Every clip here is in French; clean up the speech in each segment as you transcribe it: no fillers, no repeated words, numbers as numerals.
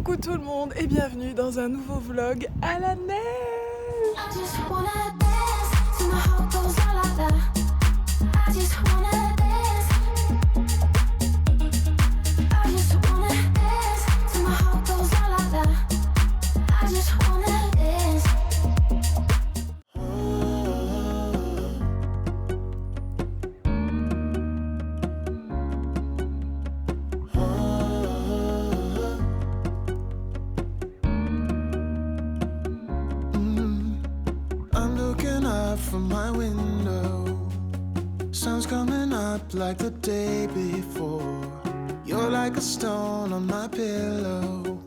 Coucou tout le monde et bienvenue dans un nouveau vlog à la neige. From my window, sun's coming up like the day before. You're like a stone on my pillow.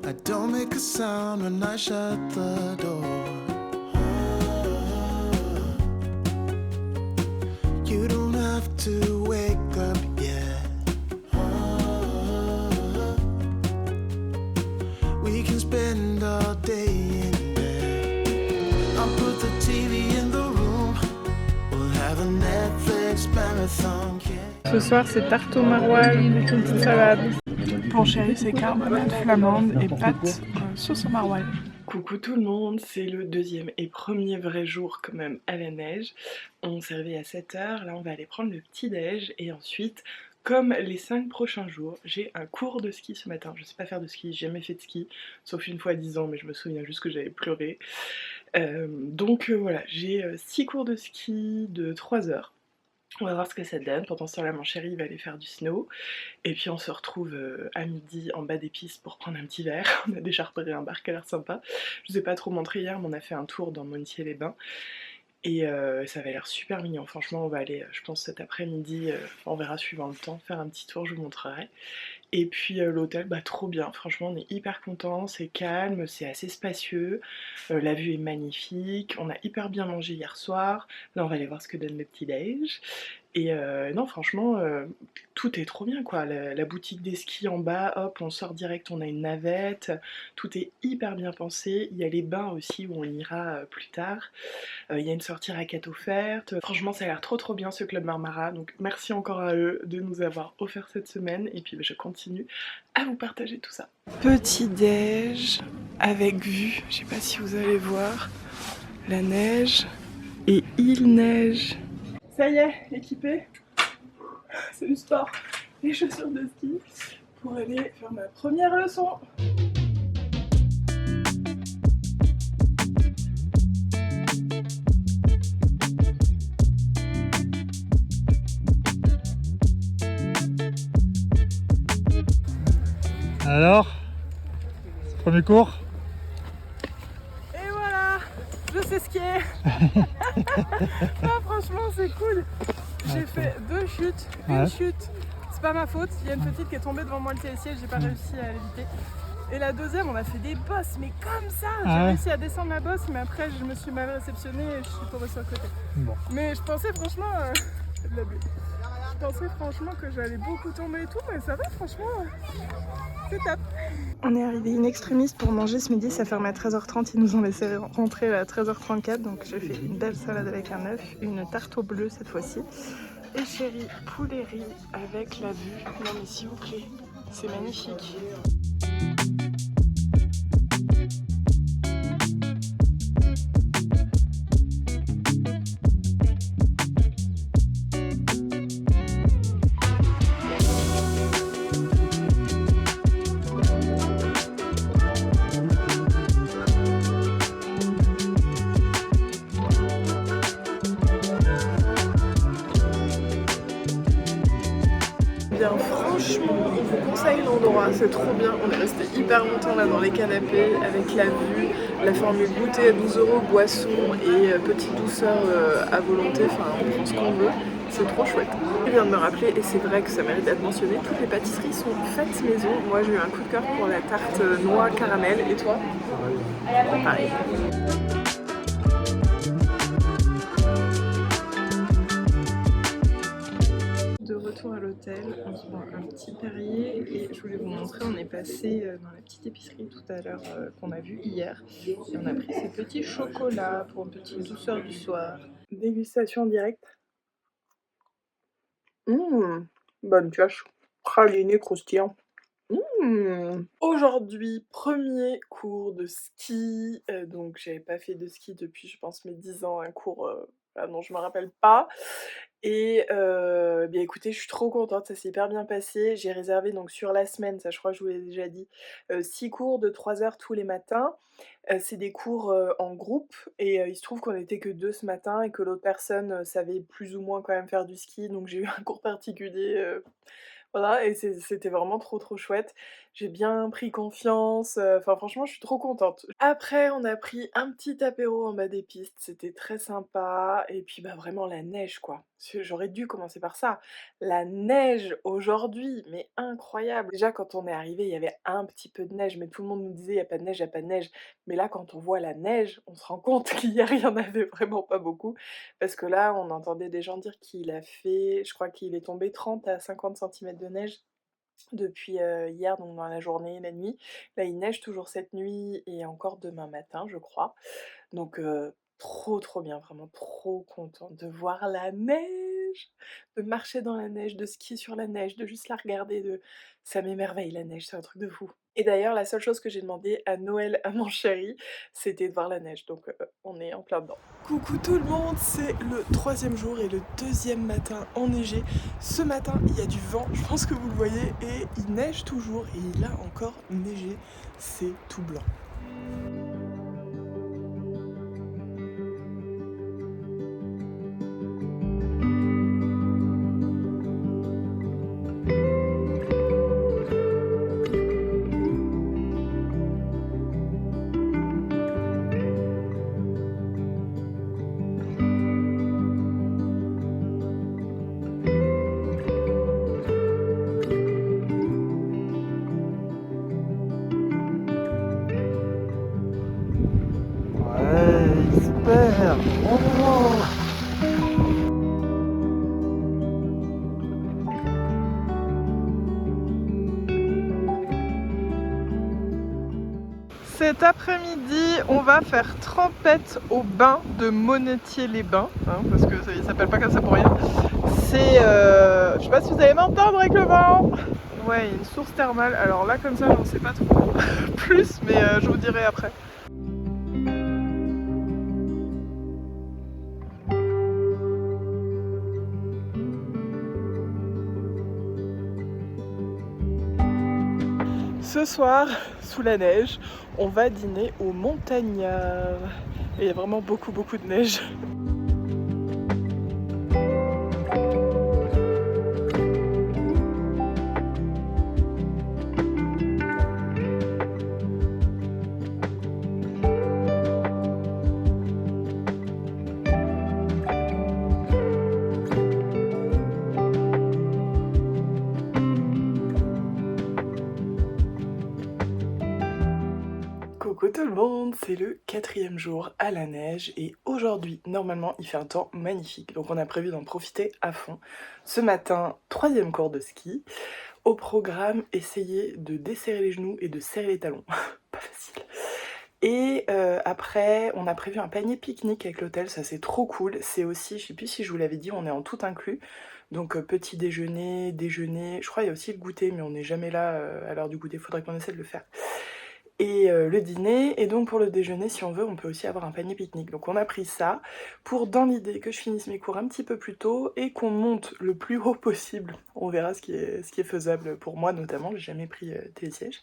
I don't make a sound when I shut the door. You don't have to wake up yet. We can spend all day in bed. I'll put the TV in the room. We'll have a Netflix marathon. Ce soir c'est tarte au maroilles avec une petite salade. Pour chéri c'est carbonade flamande et pâtes sauce au maroilles. Coucou tout le monde, c'est le deuxième et premier vrai jour quand même à la neige. On s'est réveillé à 7 h, là on va aller prendre le petit déj et ensuite, comme les 5 prochains jours, j'ai un cours de ski ce matin. Je sais pas faire de ski, j'ai jamais fait de ski, sauf une fois à 10 ans, mais je me souviens juste que j'avais pleuré. Donc voilà, j'ai 6 cours de ski de 3 heures. On va voir ce que ça donne. Pendant ce temps-là, mon chéri va aller faire du snow. Et puis on se retrouve à midi en bas des pistes pour prendre un petit verre. On a déjà repéré un bar qui a l'air sympa. Je vous ai pas trop montré hier, mais on a fait un tour dans Montier-les-Bains. Et ça avait l'air super mignon. Franchement, on va aller, je pense, cet après-midi, on verra suivant le temps, faire un petit tour, je vous montrerai. Et puis l'hôtel, bah trop bien, franchement on est hyper contents, c'est calme, c'est assez spacieux, la vue est magnifique, on a hyper bien mangé hier soir, là on va aller voir ce que donne le petit déj. Et non franchement, tout est trop bien quoi, la boutique des skis en bas, hop on sort direct, on a une navette, tout est hyper bien pensé, il y a les bains aussi où on ira plus tard, il y a une sortie raquette offerte, franchement ça a l'air trop bien ce club Marmara, donc merci encore à eux de nous avoir offert cette semaine, et puis je continue à vous partager tout ça. Petit déj avec vue, je sais pas si vous allez voir, la neige et il neige. Ça y est, équipé, c'est du sport, les chaussures de ski pour aller faire ma première leçon. Alors, premier cours? Et voilà, je sais skier. Ah, franchement c'est cool. J'ai fait 2 chutes, une chute, c'est pas ma faute, il y a une petite qui est tombée devant moi le télésiège, j'ai pas réussi à l'éviter. Et la deuxième on a fait des bosses, mais comme ça, j'ai réussi à descendre la bosse, mais après je me suis mal réceptionnée et je suis tombée sur le côté. Bon. Mais je pensais franchement, je pensais franchement que j'allais beaucoup tomber et tout, mais ça va franchement, c'est top. On est arrivé in extremis pour manger ce midi, ça fermait à 13 h 30, ils nous ont laissé rentrer à 13 h 34, donc j'ai fait une belle salade avec un œuf, une tarte au bleu cette fois-ci, et chéri, poulet riz avec la vue. Non mais s'il vous plaît, c'est magnifique. Bien, franchement, on vous conseille l'endroit, c'est trop bien. On est resté hyper longtemps là dans les canapés avec la vue, la formule goûter à 12 €, boisson et petite douceur à volonté, enfin on prend ce qu'on veut, c'est trop chouette. Je viens de me rappeler, et c'est vrai que ça mérite d'être mentionné, toutes les pâtisseries sont faites maison. Moi j'ai eu un coup de cœur pour la tarte noix caramel, et toi? Pareil. De retour à l'hôtel, on se prend un petit Perrier et je voulais vous montrer, on est passé dans la petite épicerie tout à l'heure qu'on a vue hier et on a pris ces petits chocolats pour une petite douceur du soir. Dégustation directe. Bonne pioche, praliné croustillant. Aujourd'hui, premier cours de ski, donc j'avais pas fait de ski depuis je pense mes 10 ans, un cours, dont je me rappelle pas et bien écoutez, je suis trop contente, ça s'est hyper bien passé. J'ai réservé donc sur la semaine, ça je crois que je vous l'ai déjà dit, 6 cours de 3 heures tous les matins. C'est des cours, en groupe et il se trouve qu'on était que 2 ce matin et que l'autre personne, savait plus ou moins quand même faire du ski, donc j'ai eu un cours particulier, voilà et c'était vraiment trop, trop chouette. J'ai bien pris confiance, enfin franchement je suis trop contente. Après on a pris un petit apéro en bas des pistes, c'était très sympa et puis, bah, vraiment la neige quoi. J'aurais dû commencer par ça. La neige aujourd'hui, mais incroyable! Déjà quand on est arrivé, il y avait un petit peu de neige, mais tout le monde nous disait: «Il y a pas de neige, il y a pas de neige». Mais là quand on voit la neige, on se rend compte qu'hier il y en avait vraiment pas beaucoup. Parce que là, on entendait des gens dire qu'il a fait je crois qu'il est tombé 30 à 50 centimètres de neige depuis, hier, donc dans la journée et la nuit. Là, il neige toujours cette nuit et encore demain matin, je crois. Donc trop, trop bien, vraiment trop contente de voir la neige, de marcher dans la neige, de skier sur la neige, de juste la regarder, de ça m'émerveille la neige, c'est un truc de fou. Et d'ailleurs, la seule chose que j'ai demandé à Noël à mon chéri, c'était de voir la neige, donc on est en plein dedans. Coucou tout le monde, c'est le 3e jour et le 2e matin enneigé. Ce matin, il y a du vent, je pense que vous le voyez, et il neige toujours, et il a encore neigé, c'est tout blanc. Super. Cet après-midi, on va faire trempette au bain de Monetier-les-Bains, hein, parce que ça s'appelle pas comme ça pour rien. C'est, je sais pas si vous allez m'entendre avec le vent. Ouais, une source thermale. Alors là, comme ça, j'en sais pas trop plus, mais je vous dirai après. Ce soir, sous la neige, on va dîner au Montagnard. Et il y a vraiment beaucoup, beaucoup de neige. Coucou tout le monde, c'est le 4e jour à la neige et aujourd'hui, normalement, il fait un temps magnifique. Donc on a prévu d'en profiter à fond. Ce matin, 3e cours de ski. Au programme, essayer de desserrer les genoux et de serrer les talons. Pas facile. Et après, on a prévu un panier pique-nique avec l'hôtel, ça c'est trop cool. C'est aussi, je sais plus si je vous l'avais dit, on est en tout inclus. Donc petit déjeuner, déjeuner, je crois il y a aussi le goûter, mais on n'est jamais là à l'heure du goûter, faudrait qu'on essaie de le faire. Et le dîner, et donc pour le déjeuner, si on veut, on peut aussi avoir un panier pique-nique. Donc on a pris ça pour, dans l'idée que je finisse mes cours un petit peu plus tôt et qu'on monte le plus haut possible. On verra ce qui est faisable pour moi notamment, j'ai jamais pris télésiège.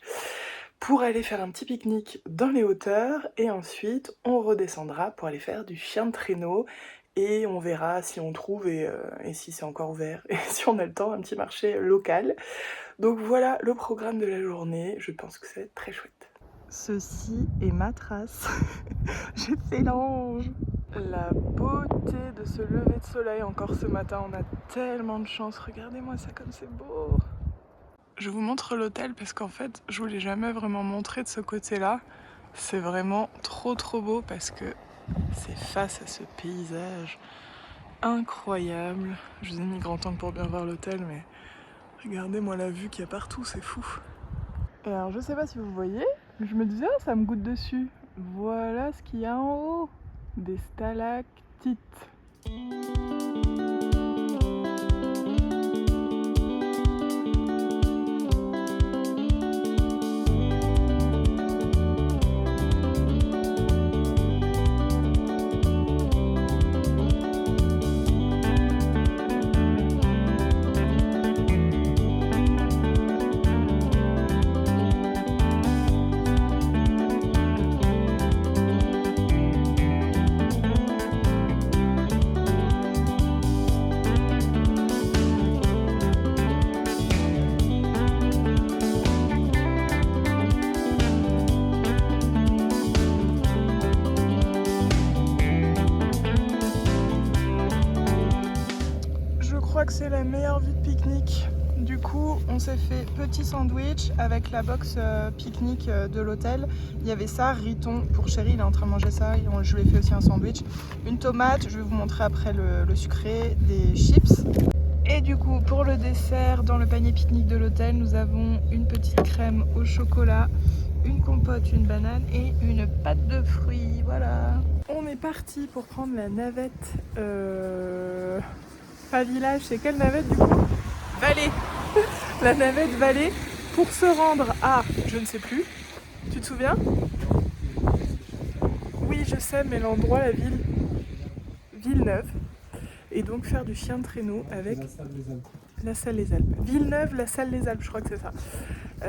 Pour aller faire un petit pique-nique dans les hauteurs et ensuite on redescendra pour aller faire du chien de traîneau et on verra si on trouve et si c'est encore ouvert et si on a le temps, un petit marché local. Donc voilà le programme de la journée, je pense que ça va être très chouette. Ceci est ma trace. J'ai fait l'ange. La beauté de ce lever de soleil encore ce matin, on a tellement de chance. Regardez-moi ça comme c'est beau. Je vous montre l'hôtel parce qu'en fait, je vous l'ai jamais vraiment montré de ce côté-là. C'est vraiment trop trop beau parce que c'est face à ce paysage incroyable. Je vous ai mis grand angle pour bien voir l'hôtel, mais regardez-moi la vue qu'il y a partout, c'est fou. Et alors je sais pas si vous voyez, mais je me disais ça me goutte dessus. Voilà ce qu'il y a en haut, des stalactites. que c'est la meilleure vue de pique-nique. Du coup, on s'est fait petit sandwich avec la box pique-nique de l'hôtel. Il y avait ça, riton pour Chéri, il est en train de manger ça. Et je lui ai fait aussi un sandwich. Une tomate, je vais vous montrer après le sucré, des chips. Et du coup, pour le dessert, dans le panier pique-nique de l'hôtel, nous avons une petite crème au chocolat, une compote, une banane et une pâte de fruits. Voilà. On est parti pour prendre la navette. Pas village, c'est quelle navette du coup? Vallée. La navette Vallée pour se rendre à, je ne sais plus, tu te souviens? Oui, je sais, mais l'endroit, la ville, Villeneuve, et donc faire du chien de traîneau avec la salle des Alpes. Villeneuve, la salle des Alpes, je crois que c'est ça.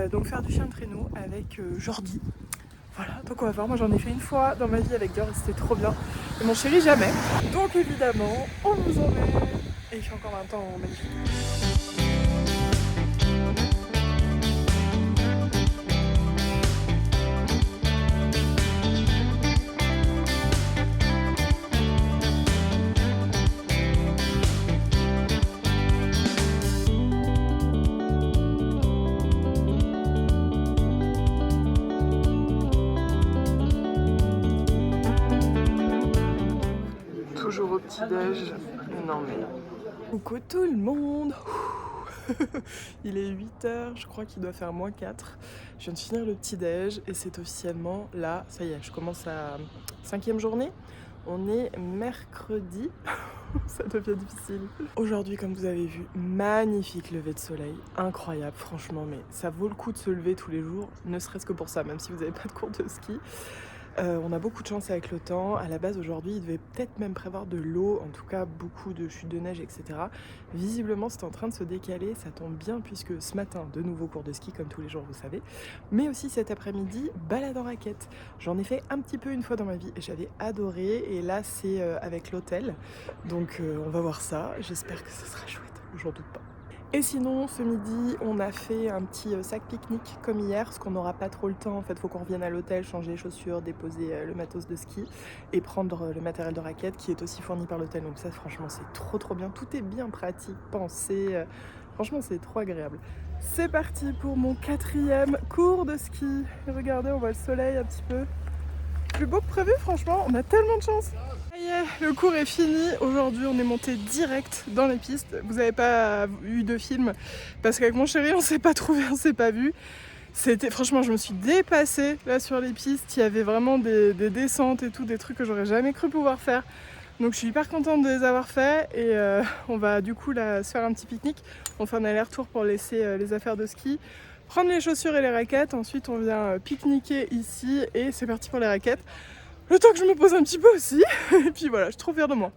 Donc faire du chien de traîneau avec Jordi. Voilà, donc on va voir, moi j'en ai fait une fois dans ma vie avec Dior et c'était trop bien. Et mon chéri jamais. Donc évidemment, on vous emmène. Et il fait encore un temps magnifique. Toujours au petit-déj. Non mais... Coucou tout le monde. Il est 8h, je crois qu'il doit faire -4. Je viens de finir le petit-déj et c'est officiellement là, ça y est, je commence la 5e journée. On est mercredi, ça devient difficile. Aujourd'hui, comme vous avez vu, magnifique lever de soleil, incroyable franchement, mais ça vaut le coup de se lever tous les jours, ne serait-ce que pour ça, même si vous n'avez pas de cours de ski. On a beaucoup de chance avec le temps. À la base, aujourd'hui, il devait peut-être même prévoir de l'eau, en tout cas beaucoup de chutes de neige, etc. Visiblement, c'est en train de se décaler. Ça tombe bien puisque ce matin, de nouveau cours de ski, comme tous les jours, vous savez. Mais aussi cet après-midi, balade en raquette. J'en ai fait un petit peu une fois dans ma vie et j'avais adoré. Et là, c'est avec l'hôtel. Donc, on va voir ça. J'espère que ce sera chouette. J'en doute pas. Et sinon, ce midi, on a fait un petit sac pique-nique comme hier, parce qu'on n'aura pas trop le temps. En fait, il faut qu'on revienne à l'hôtel, changer les chaussures, déposer le matos de ski et prendre le matériel de raquette qui est aussi fourni par l'hôtel. Donc ça, franchement, c'est trop bien. Tout est bien pratique, pensé. Franchement, c'est trop agréable. C'est parti pour mon 4e cours de ski. Et regardez, on voit le soleil un petit peu. Plus beau que prévu, franchement, on a tellement de chance. Ça y est, le cours est fini. Aujourd'hui, on est monté direct dans les pistes. Vous n'avez pas eu de film parce qu'avec mon chéri, on s'est pas trouvé, on s'est pas vu. Franchement, je me suis dépassée là sur les pistes. Il y avait vraiment des descentes et tout, des trucs que j'aurais jamais cru pouvoir faire. Donc je suis hyper contente de les avoir faits et on va du coup là se faire un petit pique-nique. On fait un aller-retour pour laisser les affaires de ski, prendre les chaussures et les raquettes. Ensuite, on vient pique-niquer ici et c'est parti pour les raquettes. Le temps que je me pose un petit peu aussi. Et puis voilà, je suis trop fière de moi.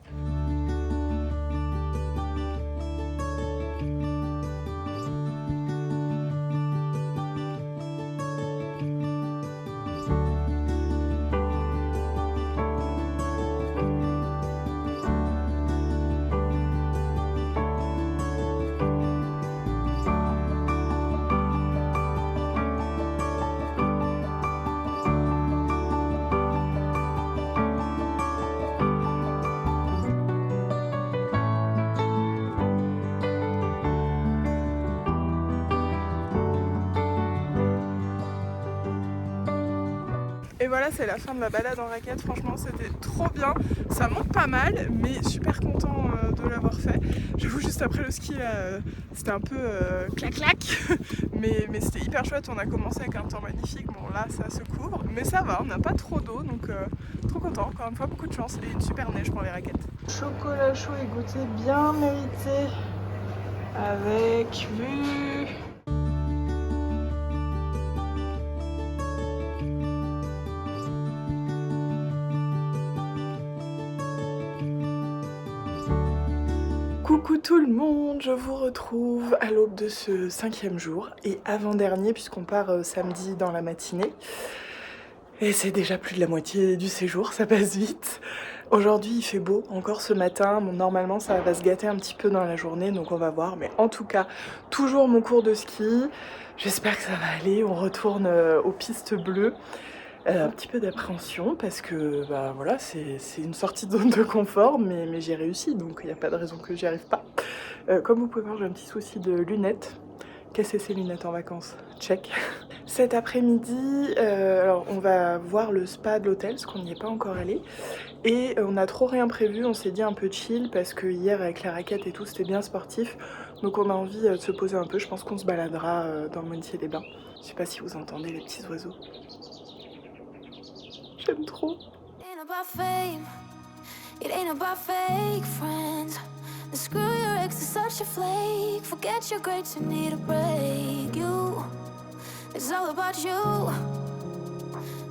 Et voilà, c'est la fin de la balade en raquette. Franchement, c'était trop bien. Ça monte pas mal, mais super content de l'avoir fait. J'avoue, juste après le ski, c'était un peu clac-clac. mais c'était hyper chouette. On a commencé avec un temps magnifique. Bon, là, ça se couvre. Mais ça va, on n'a pas trop d'eau. Donc, trop content. Encore une fois, beaucoup de chance. Et une super neige pour les raquettes. Chocolat chaud et goûter bien mérité. Avec vue. Coucou tout le monde, je vous retrouve à l'aube de ce 5e jour et avant-dernier puisqu'on part samedi dans la matinée. Et c'est déjà plus de la moitié du séjour, ça passe vite. Aujourd'hui il fait beau, encore ce matin, bon, normalement ça va se gâter un petit peu dans la journée donc on va voir. Mais en tout cas, toujours mon cours de ski, j'espère que ça va aller, on retourne aux pistes bleues. Un petit peu d'appréhension parce que bah voilà, c'est une sortie de zone de confort, mais j'ai réussi, donc il n'y a pas de raison que j'y arrive pas. Comme vous pouvez voir, j'ai un petit souci de lunettes. Casser ses lunettes en vacances, check. Cet après-midi, alors on va voir le spa de l'hôtel, parce qu'on n'y est pas encore allé. Et on n'a trop rien prévu, on s'est dit un peu chill, parce que hier avec la raquette et tout, c'était bien sportif. Donc on a envie de se poser un peu, je pense qu'on se baladera dans Montier-les-Bains. Je sais pas si vous entendez les petits oiseaux. J'aime trop. It ain't about fake friends. And screw your ex, is such a flake. Forget your grades, you need a break. You, it's all about you.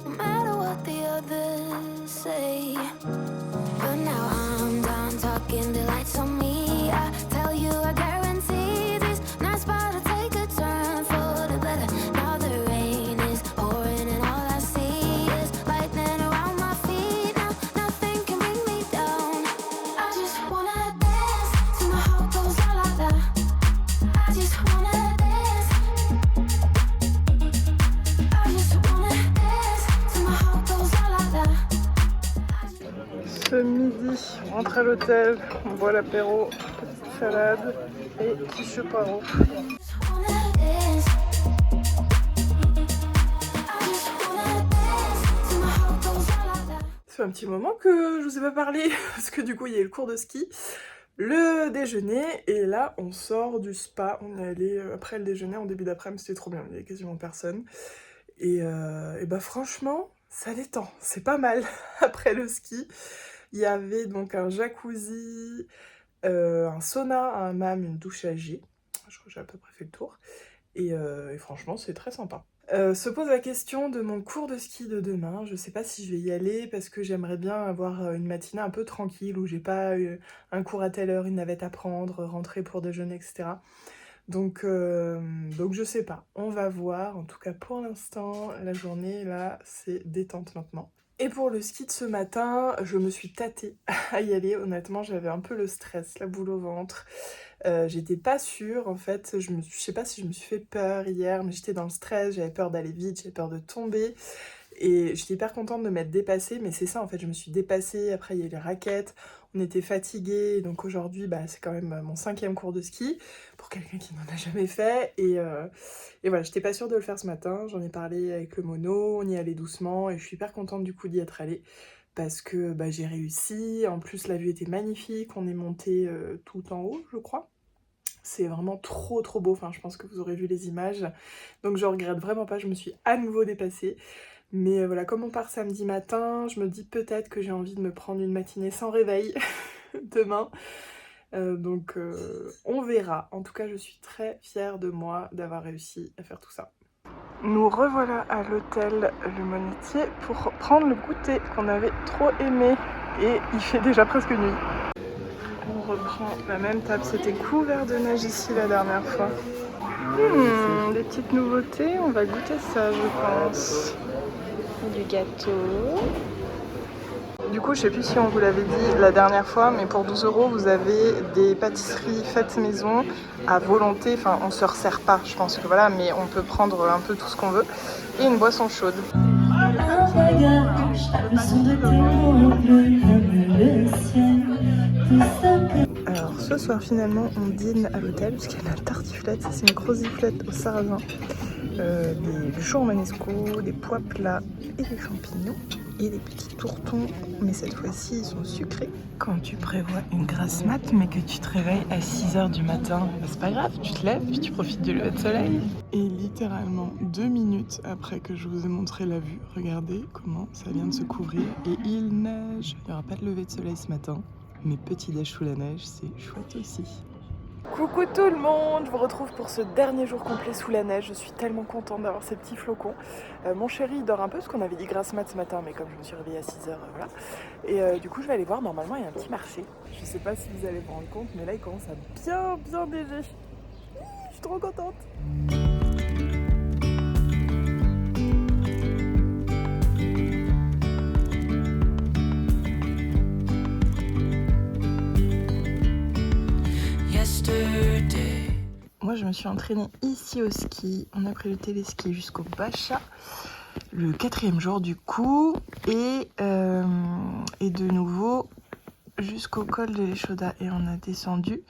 No matter what the others say. But now I'm done talking, the lights on me. I tell you, I guarantee this night's about to take a turn for the better. Now the rain is pouring and all I see is lightning around my feet. Now nothing can bring me down. I just wanna dance till my heart goes la la la. I just wanna dance. I just wanna dance till my heart goes la la la. Ce midi, on rentre à l'hôtel, on boit l'apéro, petite salade et quiche de poireaux. Ça fait un petit moment que je vous ai pas parlé, parce que du coup il y a eu le cours de ski, le déjeuner, et là on sort du spa. On est allé après le déjeuner, en début d'après-midi, c'était trop bien, il y avait quasiment personne. Et bah franchement, ça détend, c'est pas mal. Après le ski, il y avait donc un jacuzzi, un sauna, un hammam, une douche à jet. Je crois que j'ai à peu près fait le tour. Et franchement, c'est très sympa. Se pose la question de mon cours de ski de demain. Je sais pas si je vais y aller parce que j'aimerais bien avoir une matinée un peu tranquille où j'ai pas un cours à telle heure, une navette à prendre, rentrer pour déjeuner, etc. Donc je sais pas, on va voir. En tout cas pour l'instant, la journée là, c'est détente maintenant. Et pour le ski de ce matin, je me suis tâtée à y aller. Honnêtement, j'avais un peu le stress, la boule au ventre. J'étais pas sûre, en fait, je sais pas si je me suis fait peur hier, mais j'étais dans le stress, j'avais peur d'aller vite, j'avais peur de tomber. Et j'étais hyper contente de m'être dépassée, mais c'est ça en fait, je me suis dépassée, après il y a eu les raquettes, on était fatigués, donc aujourd'hui bah, c'est quand même mon 5e cours de ski, pour quelqu'un qui n'en a jamais fait, et voilà, j'étais pas sûre de le faire ce matin, j'en ai parlé avec le mono, on y allait doucement, et je suis hyper contente du coup d'y être allée, parce que bah, j'ai réussi, en plus la vue était magnifique, on est monté tout en haut je crois. C'est vraiment trop trop beau, enfin je pense que vous aurez vu les images, donc je regrette vraiment pas, je me suis à nouveau dépassée. Mais voilà, comme on part samedi matin, je me dis peut-être que j'ai envie de me prendre une matinée sans réveil demain. Donc on verra. En tout cas, je suis très fière de moi d'avoir réussi à faire tout ça. Nous revoilà à l'hôtel Le Monetier pour prendre le goûter qu'on avait trop aimé. Et il fait déjà presque nuit. On reprend la même table. C'était couvert de neige ici la dernière fois. Des petites nouveautés, on va goûter ça je pense. Du gâteau. Du coup, je sais plus si on vous l'avait dit la dernière fois, mais pour 12 €, vous avez des pâtisseries faites maison à volonté. Enfin, on se resserre pas, je pense que voilà, mais on peut prendre un peu tout ce qu'on veut. Et une boisson chaude. Alors, ce soir, finalement, on dîne à l'hôtel, puisqu'il y a la tartiflette. C'est une grosse giflette au sarrasin. Des choux romanesco, des pois plats et des champignons et des petits tourtons, mais cette fois-ci ils sont sucrés. Quand tu prévois une grasse mat mais que tu te réveilles à 6 h du matin, bah c'est pas grave, tu te lèves puis tu profites du lever de soleil. Et littéralement 2 minutes après que je vous ai montré la vue, regardez comment ça vient de se couvrir et il neige. Il n'y aura pas de lever de soleil ce matin, mais petit déj sous la neige, c'est chouette aussi. Coucou tout le monde, je vous retrouve pour ce dernier jour complet sous la neige. Je suis tellement contente d'avoir ces petits flocons. Mon chéri il dort un peu parce qu'on avait dit grasse mat ce matin, mais comme je me suis réveillée à 6 h, voilà. Et du coup je vais aller voir, normalement il y a un petit marché. Je sais pas si vous allez vous rendre compte, mais là il commence à bien neiger. Je suis trop contente. Moi je me suis entraînée ici au ski, on a pris le téléski jusqu'au Bachat. le 4e jour du coup et de nouveau jusqu'au col de l'Échaudat et on a descendu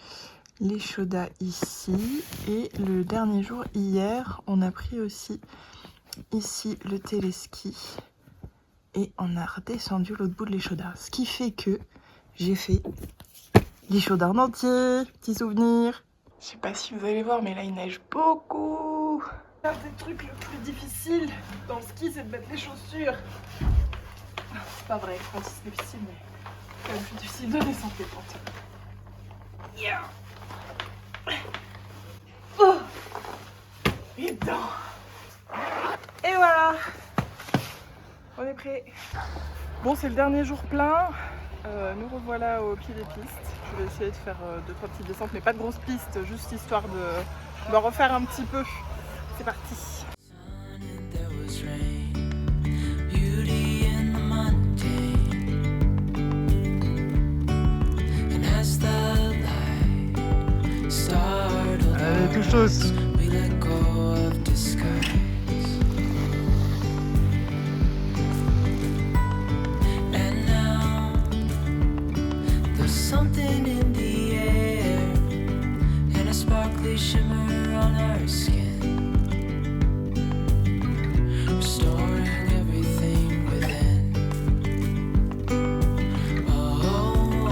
l'Échaudat ici et le dernier jour hier on a pris aussi ici le téléski et on a redescendu l'autre bout de l'Échaudat, ce qui fait que j'ai fait l'Échaudat en entier, petit souvenir. Je sais pas si vous allez voir mais là il neige beaucoup. Un des trucs le plus difficile dans le ski c'est de mettre les chaussures. C'est pas vrai, je pense que c'est difficile mais c'est quand même plus difficile de descendre les pentes. Yeah. Oh. Et dedans. Et voilà. On est prêt. Bon c'est le dernier jour plein. Nous revoilà au pied des pistes. Je vais essayer de faire 2-3 petites descentes mais pas de grosses pistes, juste histoire de refaire un petit peu. C'est parti. Allez, touche-tous. Something in the air and a sparkly shimmer on her skin, restoring everything within. Oh,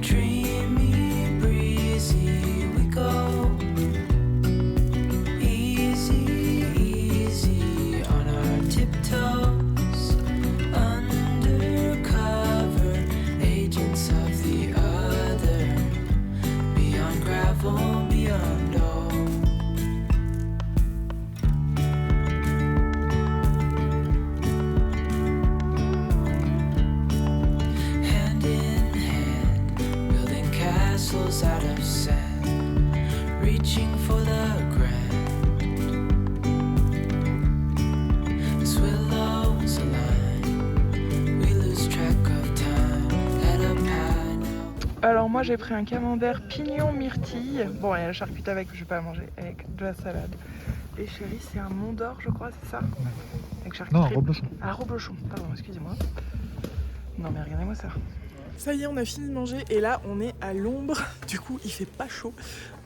dreamy, breezy, we go easy, easy on our tiptoes. Out of sand, reaching for the grand. As willows align, we lose track of time. Let up high now. Alors moi j'ai pris un camembert pignon myrtille. Bon il y a la charcute avec, je vais pas manger, avec de la salade. Et chérie c'est un Mont d'Or je crois, c'est ça? Avec charcuterie. Non, Roblochon. Ah Roblochon, pardon excusez-moi. Non mais regardez-moi ça. Ça y est, on a fini de manger et là on est à l'ombre, du coup il fait pas chaud,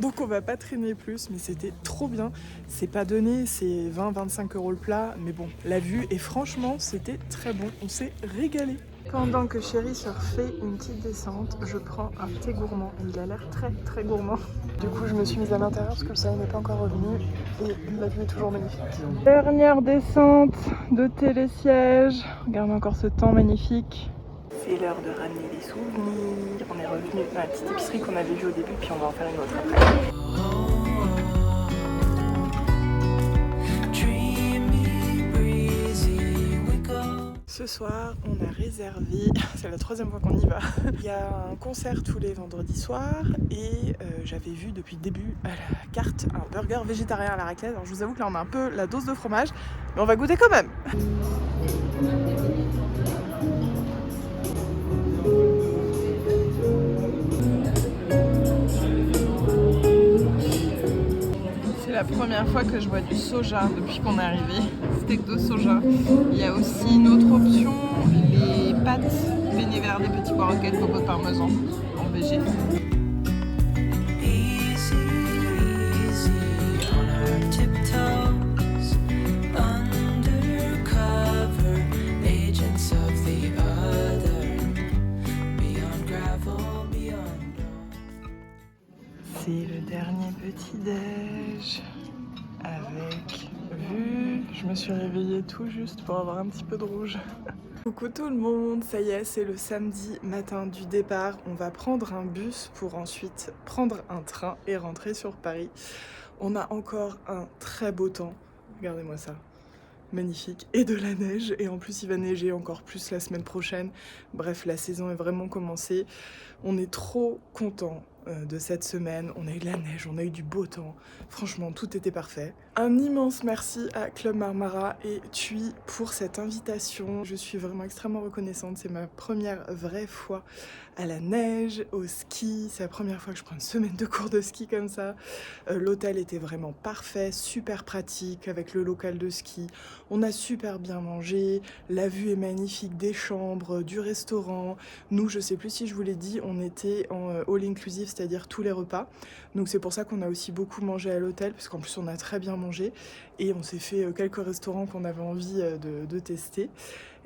donc on va pas traîner plus, mais c'était trop bien. C'est pas donné, c'est 20-25 € le plat, mais bon, la vue et franchement c'était très bon, on s'est régalé. Pendant que chérie se refait une petite descente, je prends un thé gourmand, il a l'air très très gourmand. Du coup je me suis mise à l'intérieur parce que le soleil n'est pas encore revenu et la vue est toujours magnifique. Dernière descente de télésiège, regarde encore ce temps magnifique. C'est l'heure de ramener des souvenirs. On est revenu dans la petite épicerie qu'on avait vue au début, puis on va en faire une autre après. Ce soir, on a réservé, c'est la 3e fois qu'on y va. Il y a un concert tous les vendredis soirs et j'avais vu depuis le début à la carte un burger végétarien à la raclette. Alors je vous avoue que là on a un peu la dose de fromage, mais on va goûter quand même. C'est la première fois que je vois du soja depuis qu'on est arrivé. Steak de soja. Il y a aussi une autre option, les pâtes beignets verts des petits pois roquettes coco de parmesan en végé. C'est le dernier petit-déj avec vue. Je me suis réveillée tout juste pour avoir un petit peu de rouge. Coucou tout le monde, ça y est, c'est le samedi matin du départ. On va prendre un bus pour ensuite prendre un train et rentrer sur Paris. On a encore un très beau temps, regardez-moi ça. Magnifique, et de la neige, et en plus il va neiger encore plus la semaine prochaine. Bref, la saison est vraiment commencée, on est trop contents. de cette semaine. On a eu de la neige, on a eu du beau temps. Franchement, tout était parfait. Un immense merci à Club Marmara et TUI pour cette invitation. Je suis vraiment extrêmement reconnaissante. C'est ma première vraie fois à la neige, au ski. C'est la première fois que je prends une semaine de cours de ski comme ça. L'hôtel était vraiment parfait, super pratique avec le local de ski. On a super bien mangé. La vue est magnifique des chambres, du restaurant. Nous, je sais plus si je vous l'ai dit, on était en all inclusive, c'est-à-dire tous les repas. Donc c'est pour ça qu'on a aussi beaucoup mangé à l'hôtel, parce qu'en plus on a très bien mangé. Et on s'est fait quelques restaurants qu'on avait envie de tester.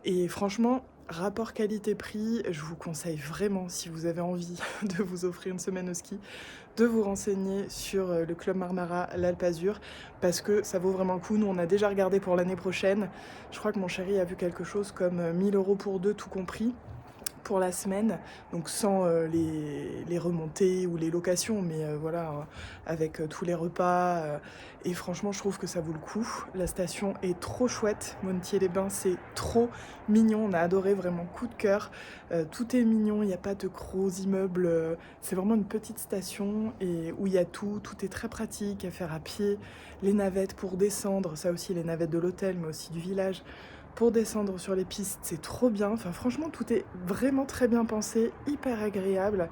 Et franchement, rapport qualité-prix, je vous conseille vraiment, si vous avez envie de vous offrir une semaine au ski, de vous renseigner sur le Club Marmara, l'Alpe d'Huez, parce que ça vaut vraiment le coup. Nous, on a déjà regardé pour l'année prochaine. Je crois que mon chéri a vu quelque chose comme 1 000 € pour deux, tout compris, pour la semaine, donc sans les remontées ou les locations, mais voilà, avec tous les repas. Et franchement, je trouve que ça vaut le coup. La station est trop chouette. Montier-les-Bains, c'est trop mignon. On a adoré, vraiment coup de cœur. Tout est mignon, il n'y a pas de gros immeubles. C'est vraiment une petite station et où il y a tout. Tout est très pratique à faire à pied. Les navettes pour descendre, ça aussi, les navettes de l'hôtel, mais aussi du village. Pour descendre sur les pistes, c'est trop bien. Enfin, franchement, tout est vraiment très bien pensé, hyper agréable.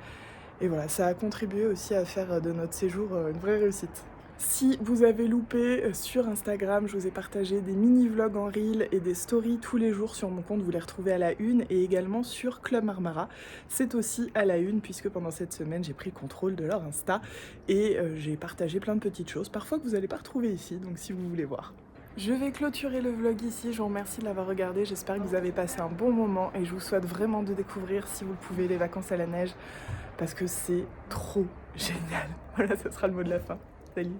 Et voilà, ça a contribué aussi à faire de notre séjour une vraie réussite. Si vous avez loupé sur Instagram, je vous ai partagé des mini-vlogs en reel et des stories tous les jours sur mon compte. Vous les retrouvez à la une et également sur Club Marmara. C'est aussi à la une puisque pendant cette semaine, j'ai pris le contrôle de leur Insta et j'ai partagé plein de petites choses, parfois que vous n'allez pas retrouver ici, donc si vous voulez voir. Je vais clôturer le vlog ici, je vous remercie de l'avoir regardé, j'espère que vous avez passé un bon moment et je vous souhaite vraiment de découvrir, si vous le pouvez, les vacances à la neige parce que c'est trop génial. Voilà, ce sera le mot de la fin. Salut.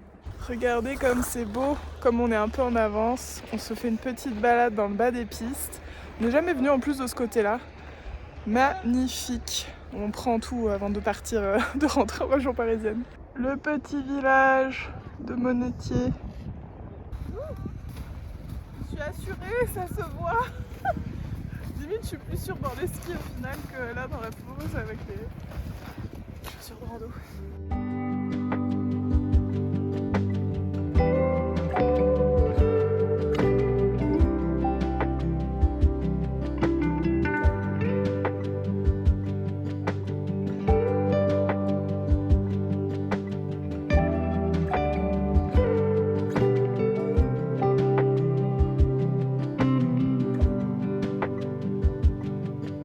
Regardez comme c'est beau, comme on est un peu en avance, on se fait une petite balade dans le bas des pistes. On n'est jamais venu en plus de ce côté-là. Magnifique. On prend tout avant de partir, de rentrer en région parisienne. Le petit village de Monetier. Je suis assurée, ça se voit. Limite, je suis plus sûre dans les skis au final que là dans la fourreuse avec les chaussures de rando.